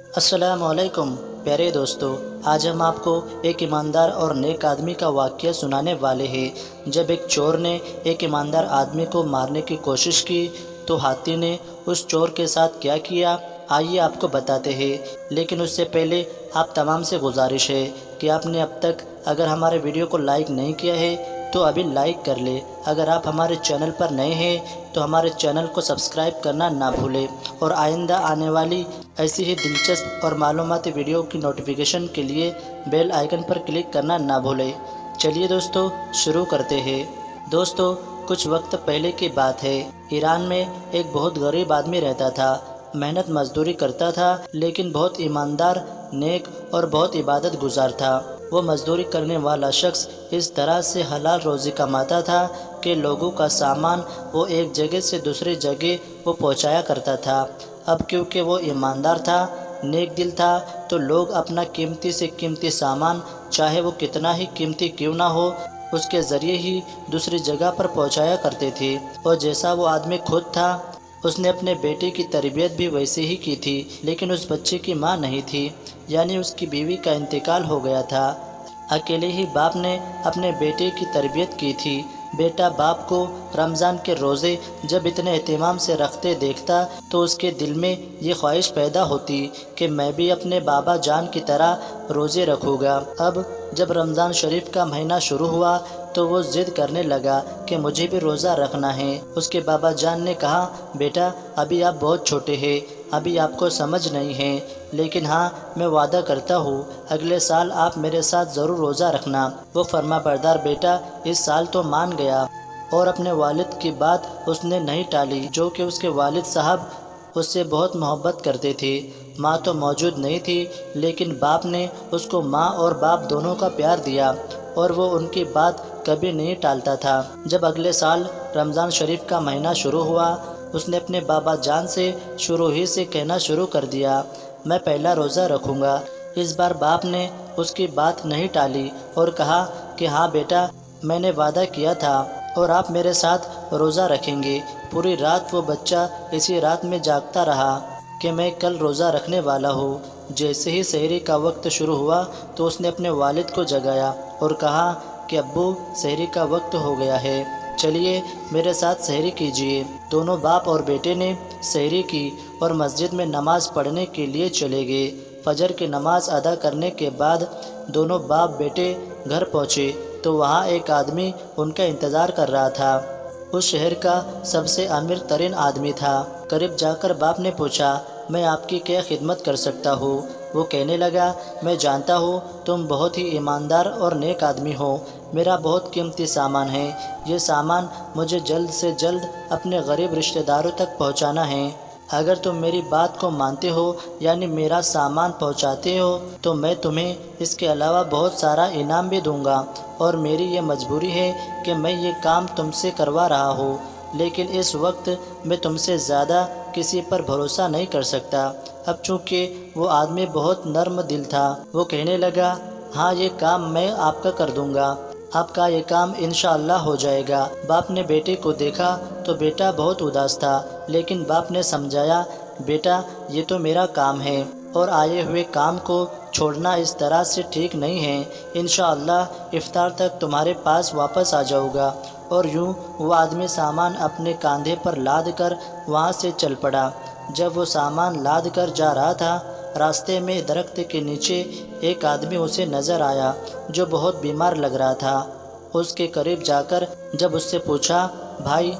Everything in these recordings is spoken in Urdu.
السلام علیکم پیارے دوستو، آج ہم آپ کو ایک ایماندار اور نیک آدمی کا واقعہ سنانے والے ہیں۔ جب ایک چور نے ایک ایماندار آدمی کو مارنے کی کوشش کی تو ہاتھی نے اس چور کے ساتھ کیا کیا، آئیے آپ کو بتاتے ہیں۔ لیکن اس سے پہلے آپ تمام سے گزارش ہے کہ آپ نے اب تک اگر ہمارے ویڈیو کو لائک نہیں کیا ہے تو ابھی لائک کر لیں۔ اگر آپ ہمارے چینل پر نئے ہیں تو ہمارے چینل کو سبسکرائب کرنا نہ بھولیں اور آئندہ آنے والی ایسی ہی دلچسپ اور معلوماتی ویڈیو کی نوٹیفیکیشن کے لیے بیل آئیکن پر کلک کرنا نہ بھولیں۔ چلیے دوستو شروع کرتے ہیں۔ دوستو کچھ وقت پہلے کی بات ہے، ایران میں ایک بہت غریب آدمی رہتا تھا۔ محنت مزدوری کرتا تھا لیکن بہت ایماندار، نیک اور بہت عبادت گزار تھا۔ وہ مزدوری کرنے والا شخص اس طرح سے حلال روزی کماتا تھا کہ لوگوں کا سامان وہ ایک جگہ سے دوسری جگہ وہ پہنچایا کرتا تھا۔ اب کیونکہ وہ ایماندار تھا، نیک دل تھا، تو لوگ اپنا قیمتی سے قیمتی سامان چاہے وہ کتنا ہی قیمتی کیوں نہ ہو اس کے ذریعے ہی دوسری جگہ پر پہنچایا کرتے تھے۔ اور جیسا وہ آدمی خود تھا، اس نے اپنے بیٹے کی تربیت بھی ویسے ہی کی تھی، لیکن اس بچے کی ماں نہیں تھی، یعنی اس کی بیوی کا انتقال ہو گیا تھا۔ اکیلے ہی باپ نے اپنے بیٹے کی تربیت کی تھی۔ بیٹا باپ کو رمضان کے روزے جب اتنے اہتمام سے رکھتے دیکھتا تو اس کے دل میں یہ خواہش پیدا ہوتی کہ میں بھی اپنے بابا جان کی طرح روزے رکھوں گا۔ اب جب رمضان شریف کا مہینہ شروع ہوا تو وہ ضد کرنے لگا کہ مجھے بھی روزہ رکھنا ہے۔ اس کے بابا جان نے کہا، بیٹا ابھی آپ بہت چھوٹے ہیں، ابھی آپ کو سمجھ نہیں ہے، لیکن ہاں میں وعدہ کرتا ہوں اگلے سال آپ میرے ساتھ ضرور روزہ رکھنا۔ وہ فرما بردار بیٹا اس سال تو مان گیا اور اپنے والد کی بات اس نے نہیں ٹالی، جو کہ اس کے والد صاحب اس سے بہت محبت کرتے تھے۔ ماں تو موجود نہیں تھی لیکن باپ نے اس کو ماں اور باپ دونوں کا پیار دیا اور وہ ان کی بات کبھی نہیں ٹالتا تھا۔ جب اگلے سال رمضان شریف کا مہینہ شروع ہوا، اس نے اپنے بابا جان سے شروع ہی سے کہنا شروع کر دیا، میں پہلا روزہ رکھوں گا۔ اس بار باپ نے اس کی بات نہیں ٹالی اور کہا کہ ہاں بیٹا میں نے وعدہ کیا تھا اور آپ میرے ساتھ روزہ رکھیں گے۔ پوری رات وہ بچہ اسی رات میں جاگتا رہا کہ میں کل روزہ رکھنے والا ہوں۔ جیسے ہی سحری کا وقت شروع ہوا تو اس نے اپنے والد کو جگایا اور کہا کہ ابو سحری کا وقت ہو گیا ہے، چلیے میرے ساتھ سحری کیجیے۔ دونوں باپ اور بیٹے نے سحری کی اور مسجد میں نماز پڑھنے کے لیے چلے گئے۔ فجر کی نماز ادا کرنے کے بعد دونوں باپ بیٹے گھر پہنچے تو وہاں ایک آدمی ان کا انتظار کر رہا تھا۔ اس شہر کا سب سے امیر ترین آدمی تھا۔ قریب جا کر باپ نے پوچھا، میں آپ کی کیا خدمت کر سکتا ہوں؟ وہ کہنے لگا، میں جانتا ہوں تم بہت ہی ایماندار اور نیک آدمی ہو، میرا بہت قیمتی سامان ہے، یہ سامان مجھے جلد سے جلد اپنے غریب رشتہ داروں تک پہنچانا ہے۔ اگر تم میری بات کو مانتے ہو یعنی میرا سامان پہنچاتے ہو تو میں تمہیں اس کے علاوہ بہت سارا انعام بھی دوں گا، اور میری یہ مجبوری ہے کہ میں یہ کام تم سے کروا رہا ہوں، لیکن اس وقت میں تم سے زیادہ کسی پر بھروسہ نہیں کر سکتا۔ اب چونکہ وہ آدمی بہت نرم دل تھا، وہ کہنے لگا، ہاں یہ کام میں آپ کا کر دوں گا، آپ کا یہ کام انشاءاللہ ہو جائے گا۔ باپ نے بیٹے کو دیکھا تو بیٹا بہت اداس تھا، لیکن باپ نے سمجھایا، بیٹا یہ تو میرا کام ہے اور آئے ہوئے کام کو چھوڑنا اس طرح سے ٹھیک نہیں ہے، انشاءاللہ افطار تک تمہارے پاس واپس آ جاؤں گا۔ اور یوں وہ آدمی سامان اپنے کاندھے پر لاد کر وہاں سے چل پڑا۔ جب وہ سامان لاد کر جا رہا تھا، راستے میں درخت کے نیچے ایک آدمی اسے نظر آیا جو بہت بیمار لگ رہا تھا۔ اس کے قریب جا کر جب اس سے پوچھا، بھائی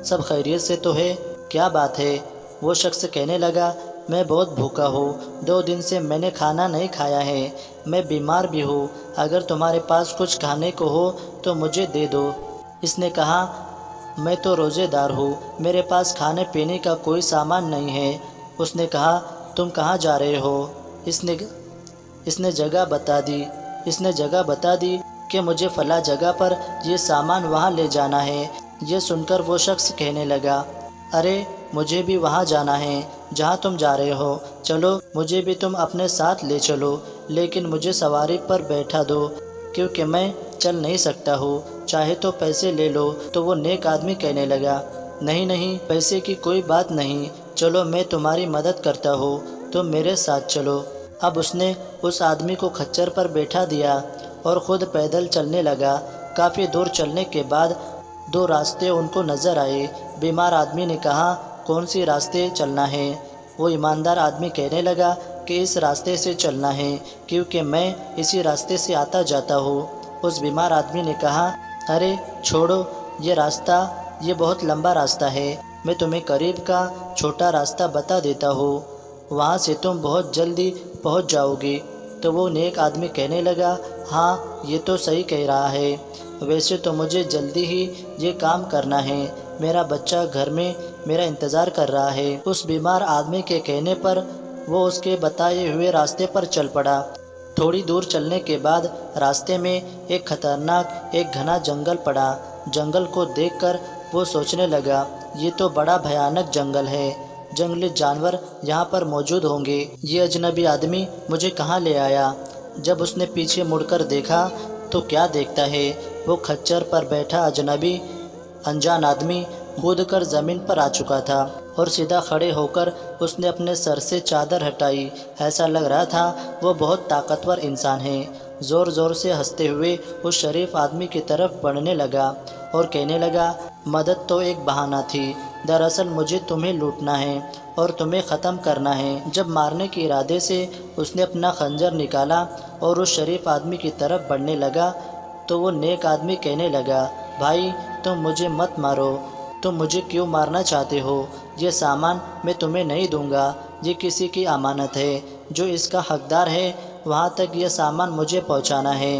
سب خیریت سے تو ہے؟ کیا بات ہے؟ وہ شخص کہنے لگا، میں بہت بھوکا ہوں، 2 دن سے میں نے کھانا نہیں کھایا ہے، میں بیمار بھی ہوں، اگر تمہارے پاس کچھ کھانے کو ہو تو مجھے دے دو۔ اس نے کہا، میں تو روزے دار ہوں، میرے پاس کھانے پینے کا کوئی سامان نہیں ہے۔ اس نے کہا، تم کہاں جا رہے ہو؟ اس نے جگہ بتا دی کہ مجھے فلاں جگہ پر یہ سامان وہاں لے جانا ہے۔ یہ سن کر وہ شخص کہنے لگا، ارے مجھے بھی وہاں جانا ہے جہاں تم جا رہے ہو، چلو مجھے بھی تم اپنے ساتھ لے چلو، لیکن مجھے سواری پر بیٹھا دو کیونکہ میں چل نہیں سکتا ہوں، چاہے تو پیسے لے لو۔ تو وہ نیک آدمی کہنے لگا، نہیں پیسے کی کوئی بات نہیں، چلو میں تمہاری مدد کرتا ہوں، تم میرے ساتھ چلو۔ اب اس نے اس آدمی کو کھچر پر بیٹھا دیا اور خود پیدل چلنے لگا۔ کافی دور چلنے کے بعد دو راستے ان کو نظر آئے۔ بیمار آدمی نے کہا، کون سی راستے چلنا ہے؟ وہ ایماندار آدمی کہنے لگا کہ اس راستے سے چلنا ہے، کیونکہ میں اسی راستے سے آتا جاتا ہوں۔ اس بیمار آدمی نے کہا، ارے چھوڑو یہ راستہ، یہ بہت لمبا راستہ ہے، میں تمہیں قریب کا چھوٹا راستہ بتا دیتا ہوں، وہاں سے تم بہت جلدی پہنچ جاؤ گی۔ تو وہ نیک آدمی کہنے لگا، ہاں یہ تو صحیح کہہ رہا ہے، ویسے تو مجھے جلدی ہی یہ کام کرنا ہے، میرا بچہ گھر میں میرا انتظار کر رہا ہے۔ اس بیمار آدمی کے کہنے پر وہ اس کے بتائے ہوئے راستے پر چل پڑا۔ تھوڑی دور چلنے کے بعد راستے میں ایک خطرناک ایک گھنا جنگل پڑا۔ جنگل کو دیکھ کر وہ سوچنے لگا، یہ تو بڑا بھیانک جنگل ہے، جنگلی جانور یہاں پر موجود ہوں گے، یہ اجنبی آدمی مجھے کہاں لے آیا؟ جب اس نے پیچھے مڑ کر دیکھا تو کیا دیکھتا ہے، وہ کھچر پر بیٹھا اجنبی انجان آدمی کود کر زمین پر آ چکا تھا اور سیدھا کھڑے ہو کر اس نے اپنے سر سے چادر ہٹائی۔ ایسا لگ رہا تھا وہ بہت طاقتور انسان ہے۔ زور زور سے ہنستے ہوئے اس شریف آدمی کی طرف بڑھنے لگا اور کہنے لگا، مدد تو ایک بہانہ تھی، دراصل مجھے تمہیں لوٹنا ہے اور تمہیں ختم کرنا ہے۔ جب مارنے کے ارادے سے اس نے اپنا خنجر نکالا اور اس شریف آدمی کی طرف بڑھنے لگا تو وہ نیک آدمی کہنے لگا، بھائی تم مجھے مت مارو، تم مجھے کیوں مارنا چاہتے ہو؟ یہ سامان میں تمہیں نہیں دوں گا، یہ کسی کی امانت ہے، جو اس کا حقدار ہے وہاں تک یہ سامان مجھے پہنچانا ہے۔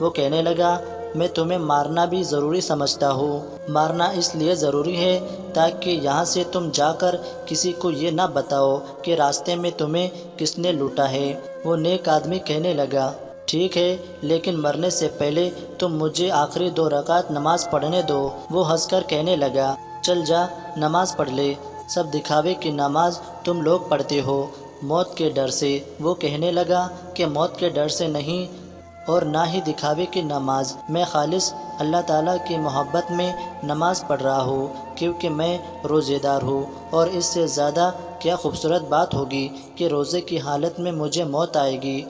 وہ کہنے لگا، میں تمہیں مارنا بھی ضروری سمجھتا ہوں، مارنا اس لیے ضروری ہے تاکہ یہاں سے تم جا کر کسی کو یہ نہ بتاؤ کہ راستے میں تمہیں کس نے لوٹا ہے۔ وہ نیک آدمی کہنے لگا، ٹھیک ہے، لیکن مرنے سے پہلے تم مجھے آخری 2 رکعت نماز پڑھنے دو۔ وہ ہنس کر کہنے لگا، چل جا نماز پڑھ لے، سب دکھاوے کی نماز تم لوگ پڑھتے ہو موت کے ڈر سے۔ وہ کہنے لگا کہ موت کے ڈر سے نہیں اور نہ ہی دکھاوے کی نماز، میں خالص اللہ تعالیٰ کی محبت میں نماز پڑھ رہا ہوں، کیونکہ میں روزے دار ہوں، اور اس سے زیادہ کیا خوبصورت بات ہوگی کہ روزے کی حالت میں مجھے موت آئے گی۔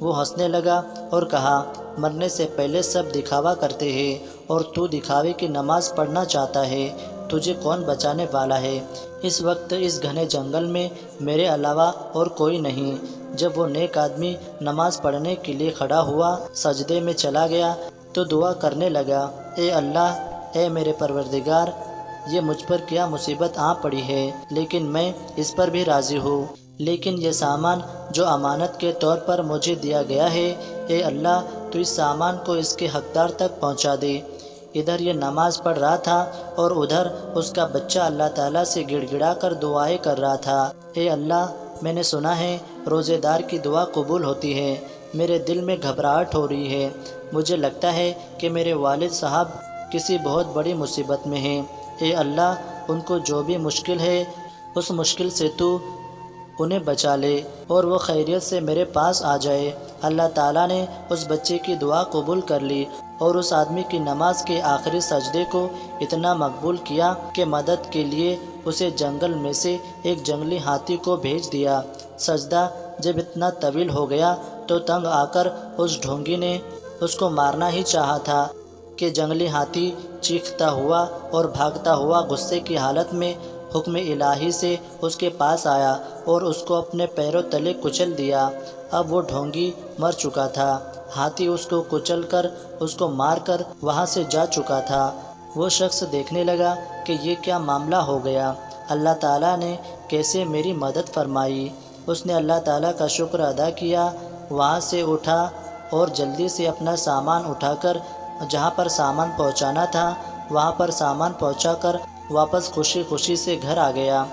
وہ ہنسنے لگا اور کہا، مرنے سے پہلے سب دکھاوا کرتے ہیں اور تو دکھاوے کی نماز پڑھنا چاہتا ہے، تجھے کون بچانے والا ہے؟ اس وقت اس گھنے جنگل میں میرے علاوہ اور کوئی نہیں۔ جب وہ نیک آدمی نماز پڑھنے کے لیے کھڑا ہوا، سجدے میں چلا گیا تو دعا کرنے لگا، اے اللہ، اے میرے پروردگار، یہ مجھ پر کیا مصیبت آ پڑی ہے، لیکن میں اس پر بھی راضی ہوں، لیکن یہ سامان جو امانت کے طور پر مجھے دیا گیا ہے، اے اللہ تو اس سامان کو اس کے حقدار تک پہنچا دے۔ ادھر یہ نماز پڑھ رہا تھا اور ادھر اس کا بچہ اللہ تعالیٰ سے گڑ گڑا کر دعائیں کر رہا تھا، اے اللہ، میں نے سنا ہے روزے دار کی دعا قبول ہوتی ہے، میرے دل میں گھبراہٹ ہو رہی ہے، مجھے لگتا ہے کہ میرے والد صاحب کسی بہت بڑی مصیبت میں ہیں، اے اللہ ان کو جو بھی مشکل ہے اس مشکل سے تو انہیں بچا لے اور وہ خیریت سے میرے پاس آ جائے۔ اللہ تعالیٰ نے اس بچے کی دعا قبول کر لی اور اس آدمی کی نماز کے آخری سجدے کو اتنا مقبول کیا کہ مدد کے لیے اسے جنگل میں سے ایک جنگلی ہاتھی کو بھیج دیا۔ سجدہ جب اتنا طویل ہو گیا تو تنگ آ کر اس ڈھونگی نے اس کو مارنا ہی چاہا تھا کہ جنگلی ہاتھی چیختا ہوا اور بھاگتا ہوا غصے کی حالت میں حکم الہی سے اس کے پاس آیا اور اس کو اپنے پیروں تلے کچل دیا۔ اب وہ ڈھونگی مر چکا تھا، ہاتھی اس کو کچل کر اس کو مار کر وہاں سے جا چکا تھا۔ وہ شخص دیکھنے لگا کہ یہ کیا معاملہ ہو گیا، اللہ تعالیٰ نے کیسے میری مدد فرمائی۔ اس نے اللہ تعالیٰ کا شکر ادا کیا، وہاں سے اٹھا اور جلدی سے اپنا سامان اٹھا کر جہاں پر سامان پہنچانا تھا وہاں پر سامان پہنچا کر واپس خوشی خوشی سے گھر آ گیا۔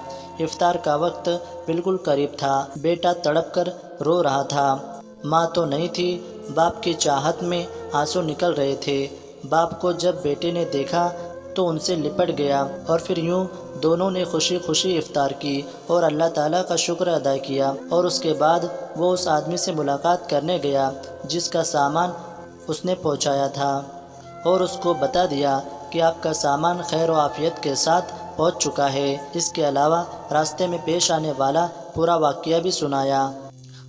افطار کا وقت بالکل قریب تھا، بیٹا تڑپ کر رو رہا تھا، ماں تو نہیں تھی، باپ کی چاہت میں آنسو نکل رہے تھے۔ باپ کو جب بیٹے نے دیکھا تو ان سے لپٹ گیا اور پھر یوں دونوں نے خوشی خوشی افطار کی اور اللہ تعالیٰ کا شکر ادا کیا، اور اس کے بعد وہ اس آدمی سے ملاقات کرنے گیا جس کا سامان اس نے پہنچایا تھا اور اس کو بتا دیا کہ آپ کا سامان خیر و عافیت کے ساتھ پہنچ چکا ہے۔ اس کے علاوہ راستے میں پیش آنے والا پورا واقعہ بھی سنایا۔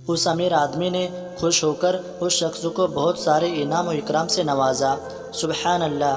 اس امیر آدمی نے خوش ہو کر اس شخص کو بہت سارے انعام و اکرام سے نوازا۔ سبحان اللہ۔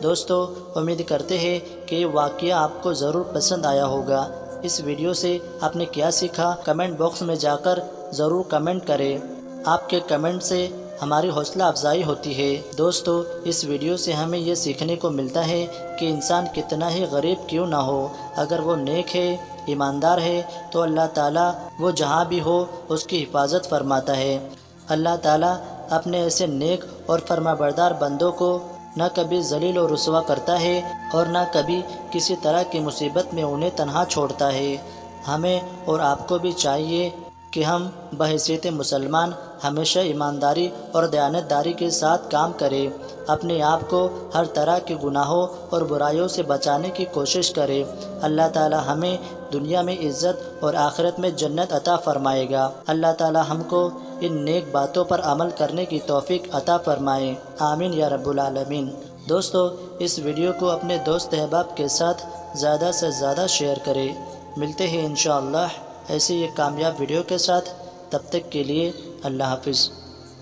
دوستو، امید کرتے ہیں کہ یہ واقعہ آپ کو ضرور پسند آیا ہوگا۔ اس ویڈیو سے آپ نے کیا سیکھا، کمنٹ باکس میں جا کر ضرور کمنٹ کریں۔ آپ کے کمنٹ سے ہماری حوصلہ افزائی ہوتی ہے۔ دوستو، اس ویڈیو سے ہمیں یہ سیکھنے کو ملتا ہے کہ انسان کتنا ہی غریب کیوں نہ ہو، اگر وہ نیک ہے، ایماندار ہے، تو اللہ تعالیٰ وہ جہاں بھی ہو اس کی حفاظت فرماتا ہے۔ اللہ تعالیٰ اپنے ایسے نیک اور فرمانبردار بندوں کو نہ کبھی ذلیل و رسوا کرتا ہے اور نہ کبھی کسی طرح کی مصیبت میں انہیں تنہا چھوڑتا ہے۔ ہمیں اور آپ کو بھی چاہیے کہ ہم بحیثیت مسلمان ہمیشہ ایمانداری اور دیانتداری کے ساتھ کام کریں، اپنے آپ کو ہر طرح کے گناہوں اور برائیوں سے بچانے کی کوشش کریں۔ اللہ تعالی ہمیں دنیا میں عزت اور آخرت میں جنت عطا فرمائے گا۔ اللہ تعالی ہم کو ان نیک باتوں پر عمل کرنے کی توفیق عطا فرمائے، آمین یا رب العالمین۔ دوستو، اس ویڈیو کو اپنے دوست احباب کے ساتھ زیادہ سے زیادہ شیئر کریں۔ ملتے ہیں انشاءاللہ ایسی ایک کامیاب ویڈیو کے ساتھ، تب تک کے لیے اللہ حافظ۔